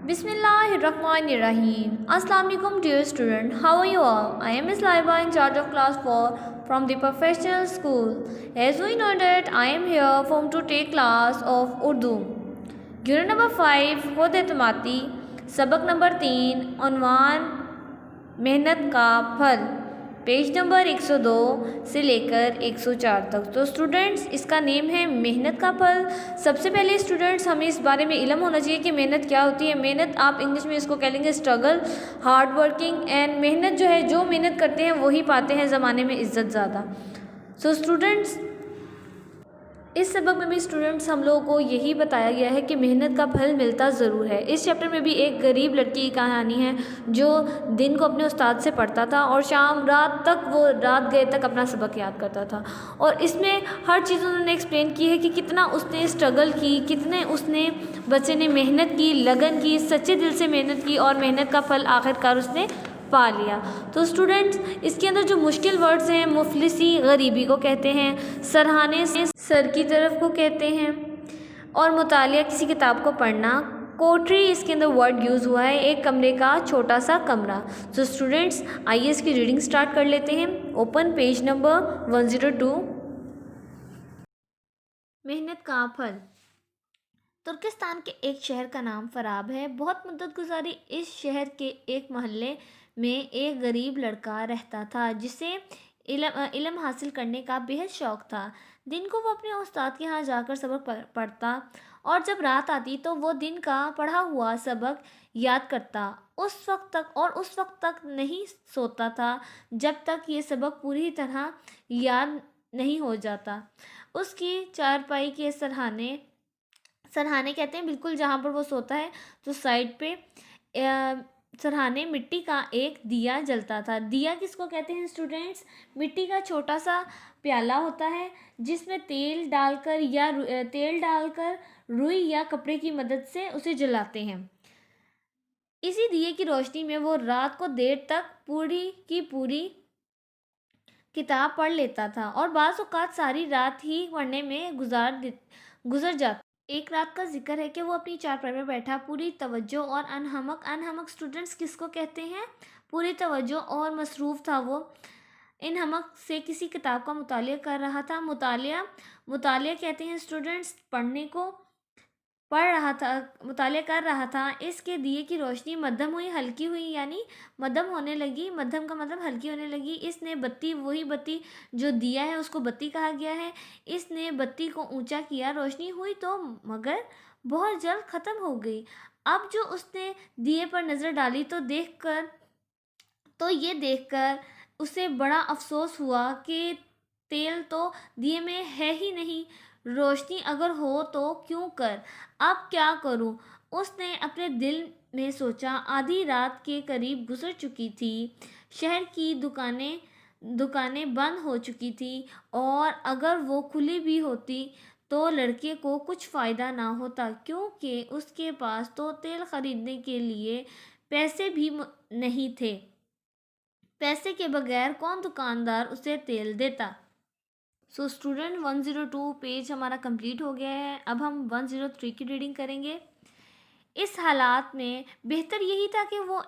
Bismillahirrahmanirrahim. Assalamu alaikum dear student. How are you all? I am Miss Laiba in charge of class 4 from the professional school. As we know that I am here to take class of Urdu. Unit number 5 खुद एतमादी सबक number 3 उन्वान मेहनत का फल page number 102 से लेकर 104 तक। तो students इसका नेम है मेहनत का फल। सबसे पहले स्टूडेंट्स हमें इस बारे में इल्म होना चाहिए कि मेहनत क्या होती है। मेहनत आप इंग्लिश में इसको कह लेंगे स्ट्रगल, हार्ड वर्किंग। एंड मेहनत जो है, जो मेहनत करते हैं वही पाते हैं ज़माने में इज़्ज़त ज़्यादा। सो स्टूडेंट्स इस सबक में भी स्टूडेंट्स हम लोगों को यही बताया गया है कि मेहनत का फल मिलता ज़रूर है। इस चैप्टर में भी एक गरीब लड़की की कहानी है जो दिन को अपने उस्ताद से पढ़ता था और शाम रात तक वो रात गए तक अपना सबक याद करता था। और इसमें हर चीज़ उन्होंने एक्सप्लेन की है कि कितना उसने स्ट्रगल की, कितने उसने बच्चे ने मेहनत की, लगन की, सच्चे दिल से मेहनत की और मेहनत का फल आखिरकार उसने पा लिया। तो स्टूडेंट्स इसके अंदर जो मुश्किल वर्ड्स हैं, मुफलिसी गरीबी को कहते हैं, सरहाने से सर की तरफ को कहते हैं, और मुतालिया किसी किताब को पढ़ना। कोठरी इसके अंदर वर्ड यूज़ हुआ है, एक कमरे का छोटा सा कमरा। तो स्टूडेंट्स आइए इसकी रीडिंग स्टार्ट कर लेते हैं। Open page number 102। मेहनत का फल। तुर्किस्तान के एक शहर का नाम फराब है। बहुत मुद्दत गुजारी इस शहर के एक मोहल्ले में एक गरीब लड़का रहता था जिसे इल्म हासिल करने का बेहद शौक़ था। दिन को वो अपने उस्ताद के यहाँ जाकर सबक पढ़ता और जब रात आती तो वो दिन का पढ़ा हुआ सबक याद करता। उस वक्त तक नहीं सोता था जब तक ये सबक पूरी तरह याद नहीं हो जाता। उसकी चारपाई के सरहाने कहते हैं बिल्कुल जहाँ पर वो सोता है, तो साइड पे सरहाने मिट्टी का एक दिया जलता था। दिया किसको कहते हैं स्टूडेंट्स? मिट्टी का छोटा सा प्याला होता है जिसमें तेल डालकर रुई या कपड़े की मदद से उसे जलाते हैं। इसी दिए की रोशनी में वो रात को देर तक पूरी की पूरी किताब पढ़ लेता था और बाज़ औक़ात सारी रात ही पढ़ने में गुजर जाता। एक रात का जिक्र है कि वो अपनी चारपाई में बैठा पूरी तवज्जो और अनहमक स्टूडेंट्स किसको कहते हैं? पूरी तवज्जो और मसरूफ़ था वो इनहमक से किसी किताब का मुतालिया कर रहा था। मुतालिया कहते हैं स्टूडेंट्स मुतालिया कर रहा था। इसके दिए की रोशनी मध्यम हुई, हल्की हुई, यानी मध्यम होने लगी। मध्यम का मतलब हल्की होने लगी। इसने वही बत्ती जो दिया है उसको बत्ती कहा गया है। इसने बत्ती को ऊंचा किया, रोशनी हुई तो मगर बहुत जल्द ख़त्म हो गई। अब जो उसने दिए पर नज़र डाली तो ये देखकर उसे बड़ा अफसोस हुआ कि तेल तो दिए में है ही नहीं, रोशनी अगर हो तो क्यों कर, अब क्या करूं? उसने अपने दिल में सोचा। आधी रात के करीब गुजर चुकी थी। शहर की दुकानें बंद हो चुकी थी और अगर वो खुली भी होती तो लड़के को कुछ फ़ायदा ना होता क्योंकि उसके पास तो तेल ख़रीदने के लिए पैसे भी नहीं थे। पैसे के बगैर कौन दुकानदार उसे तेल देता। सो स्टूडेंट 102 पेज हमारा कंप्लीट हो गया है। अब हम 103 की रीडिंग करेंगे। इस हालात में बेहतर यही था कि वो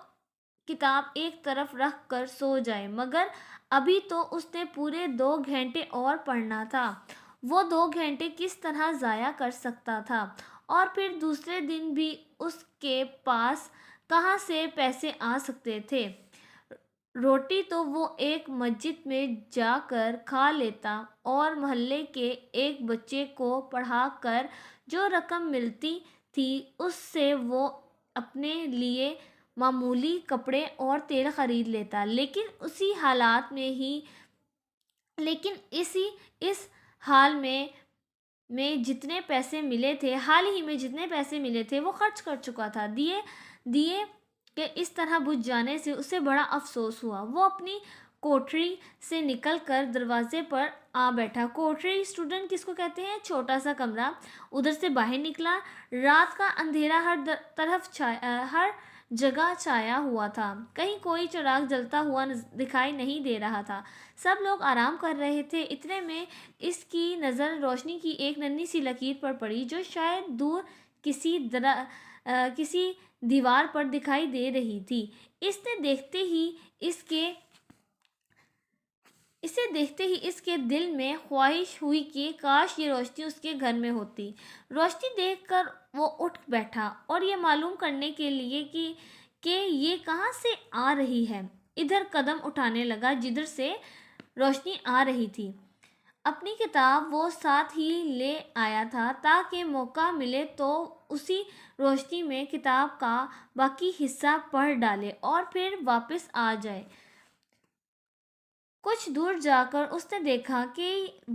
किताब एक तरफ रख कर सो जाए, मगर अभी तो उसने पूरे 2 घंटे और पढ़ना था। वो 2 घंटे किस तरह ज़ाया कर सकता था? और फिर दूसरे दिन भी उसके पास कहाँ से पैसे आ सकते थे? रोटी तो वो एक मस्जिद में जाकर खा लेता और मोहल्ले के एक बच्चे को पढ़ाकर जो रकम मिलती थी उससे वो अपने लिए मामूली कपड़े और तेल ख़रीद लेता। लेकिन इस हाल में जितने पैसे मिले थे, हाल ही में जितने पैसे मिले थे वो खर्च कर चुका था। दिए कि इस तरह बुझ जाने से उसे बड़ा अफसोस हुआ। वो अपनी कोठरी से निकलकर दरवाजे पर आ बैठा। कोठरी स्टूडेंट किसको कहते हैं? छोटा सा कमरा। उधर से बाहर निकला। रात का अंधेरा हर जगह छाया हुआ था। कहीं कोई चिराग जलता हुआ दिखाई नहीं दे रहा था। सब लोग आराम कर रहे थे। इतने में इसकी नज़र रोशनी की एक नन्ही सी लकीर पर पड़ी जो शायद दूर किसी کسی دیوار پر دکھائی دے رہی تھی۔ اسے دیکھتے ہی اس کے دل میں خواہش ہوئی کہ کاش یہ روشنی اس کے گھر میں ہوتی۔ روشنی دیکھ کر وہ اٹھ بیٹھا اور یہ معلوم کرنے کے لیے کہ یہ کہاں سے آ رہی ہے، ادھر قدم اٹھانے لگا جدھر سے روشنی آ رہی تھی۔ اپنی کتاب وہ ساتھ ہی لے آیا تھا تاکہ موقع ملے تو اسی روشنی میں کتاب کا باقی حصہ پڑھ ڈالے اور پھر واپس آ جائے۔ کچھ دور جا کر اس نے دیکھا کہ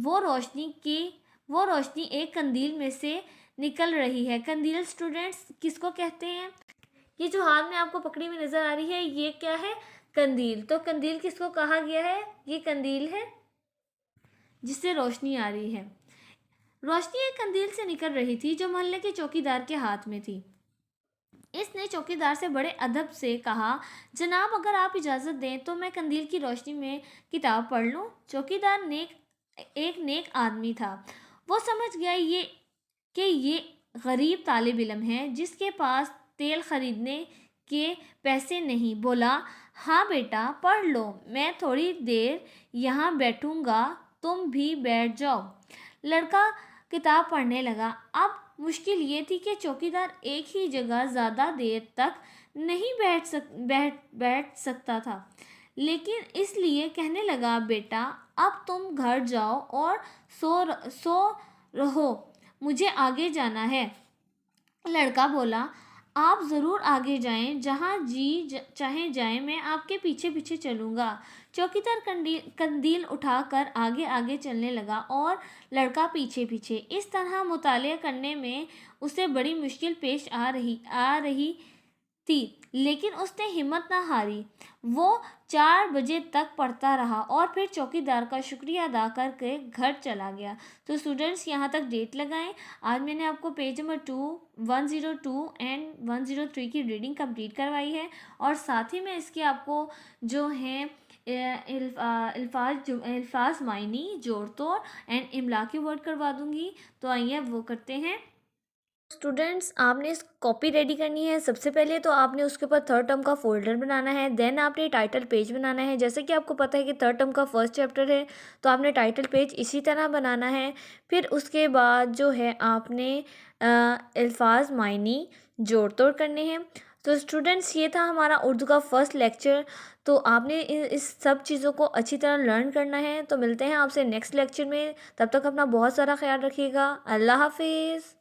وہ روشنی ایک قندیل میں سے نکل رہی ہے۔ قندیل اسٹوڈنٹس کس کو کہتے ہیں؟ یہ جو ہاتھ میں آپ کو پکڑی ہوئی نظر آ رہی ہے یہ کیا ہے؟ قندیل۔ تو قندیل کس کو کہا گیا ہے؟ یہ قندیل ہے جس سے روشنی آ رہی ہے۔ روشنی ایک قندیل سے نکل رہی تھی جو محلے کے چوکیدار کے ہاتھ میں تھی۔ اس نے چوکیدار سے بڑے ادب سے کہا، جناب اگر آپ اجازت دیں تو میں قندیل کی روشنی میں کتاب پڑھ لوں۔ چوکیدار ایک نیک آدمی تھا۔ وہ سمجھ گیا کہ یہ غریب طالب علم ہے جس کے پاس تیل خریدنے کے پیسے نہیں۔ بولا، ہاں بیٹا پڑھ لو، میں تھوڑی دیر یہاں بیٹھوں گا، تم بھی بیٹھ جاؤ۔ لڑکا کتاب پڑھنے لگا۔ اب مشکل یہ تھی کہ چوکیدار ایک ہی جگہ زیادہ دیر تک نہیں بیٹھ سکتا تھا، لیکن اس لیے کہنے لگا، بیٹا اب تم گھر جاؤ اور سو رہو، مجھے آگے جانا ہے۔ لڑکا بولا، آپ ضرور آگے جائیں، جہاں جی چاہے جائیں، میں آپ کے پیچھے پیچھے چلوں گا۔ چوکیدار قندیل اٹھا کر آگے چلنے لگا اور لڑکا پیچھے پیچھے۔ اس طرح مطالعہ کرنے میں اسے بڑی مشکل پیش آ رہی تھی، لیکن اس نے ہمت نہ ہاری۔ وہ 4 بجے تک پڑھتا رہا اور پھر چوکیدار کا شکریہ ادا کر کے گھر چلا گیا۔ تو اسٹوڈنٹس یہاں تک ڈیٹ لگائیں۔ آج میں نے آپ کو پیج نمبر 102 اینڈ 103 کی ریڈنگ کمپلیٹ کروائی ہے، اور ساتھ ہی میں اس کے آپ کو جو ہیں الفاظ معنی، جوڑ توڑ اینڈ املا کے ورڈ کروا دوں گی۔ تو آئیے اب وہ کرتے ہیں۔ اسٹوڈنٹس آپ نے اس کاپی ریڈی کرنی ہے۔ سب سے پہلے تو آپ نے اس کے اوپر تھرڈ ٹرم کا فولڈر بنانا ہے، دین آپ نے ٹائٹل پیج بنانا ہے۔ جیسے کہ آپ کو پتہ ہے کہ تھرڈ ٹرم کا فرسٹ چیپٹر ہے تو آپ نے ٹائٹل پیج اسی طرح بنانا ہے۔ پھر اس کے بعد جو ہے آپ نے الفاظ معنی جوڑ توڑ کرنے ہیں۔ تو اسٹوڈنٹس یہ تھا ہمارا اردو کا فرسٹ لیکچر، تو آپ نے اس سب چیزوں کو اچھی طرح لرن کرنا ہے۔ تو ملتے ہیں آپ سے نیکسٹ لیکچر میں، تب تک اپنا بہت سارا خیال رکھیے گا۔ اللہ حافظ۔